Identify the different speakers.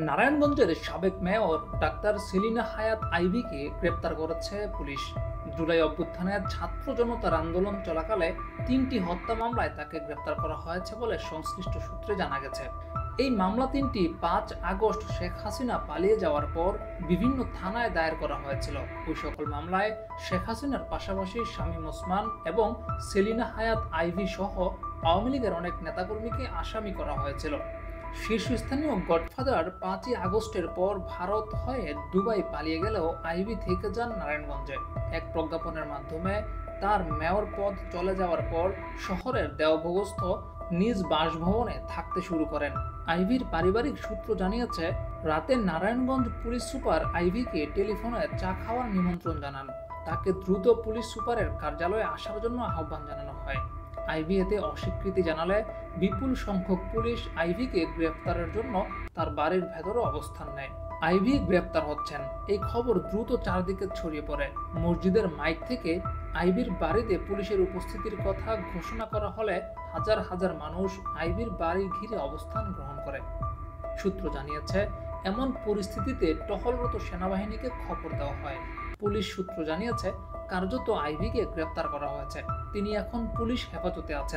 Speaker 1: নারায়ণগঞ্জের সাবেক mayor doctor Selina Hayat আইভীকে গ্রেপ্তার করেছে পুলিশ। জুলাই অভ্যুত্থানে ছাত্র জনতার আন্দোলন চলাকালে 3টি হত্যা মামলায় তাকে গ্রেপ্তার করা হয়েছে বলে সংশ্লিষ্ট সূত্রে জানা গেছে। এই মামলা 3টি 5 আগস্ট শেখ হাসিনা পালিয়ে যাওয়ার পর বিভিন্ন থানায় দায়ের করা হয়েছিল। ওই সকল মামলায় শেখ হাসিনার পাশাপাশি শামীম ওসমান এবং সেলিনা হায়াৎ আইভী সহ আওয়ামী লীগের অনেক নেতাকর্মীকে আসামি করা হয়েছিল। শীর্ষস্থানীয় গডফাদার 5ই আগস্টের পর ভারত হয়ে দুবাই পালিয়ে গেলেও আইভী থেকে যান নারায়ণগঞ্জে। এক প্রজ্ঞাপনের মাধ্যমে তার মেয়র পদ চলে যাওয়ার পর শহরের দেওভোগস্থ নিজ বাসভবনে থাকতে শুরু করেন। আইভীর পারিবারিক সূত্র জানিয়েছে, রাতে নারায়ণগঞ্জ পুলিশ সুপার আইভীকে টেলিফোনে চা খাওয়ার নিমন্ত্রণ জানান। তাকে দ্রুত পুলিশ সুপারের কার্যালয়ে আসার জন্য আহ্বান জানানো হয়। আইভী এতে অস্বীকৃতি জানালে বিপুল সংখ্যক পুলিশ আইভীকে গ্রেপ্তারের জন্য তার বাড়ির ভেতরে অবস্থান নেয়। আইভী গ্রেপ্তার হচ্ছেন, এই খবর দ্রুত চারদিকে ছড়িয়ে পড়ে। মসজিদের মাইক থেকে আইভীর বাড়িতে পুলিশের উপস্থিতির কথা ঘোষণা করা হলে হাজার হাজার মানুষ আইভীর বাড়ি ঘিরে অবস্থান গ্রহণ করে। সূত্র জানিয়েছে, এমন পরিস্থিতিতে টহলরত সেনাবাহিনীকে খবর দেওয়া হয়। পুলিশ সূত্র জানিয়েছে, কার্যত আইভীকে গ্রেপ্তার করা হয়েছে। তিনি এখন পুলিশ হেফাজতে আছেন।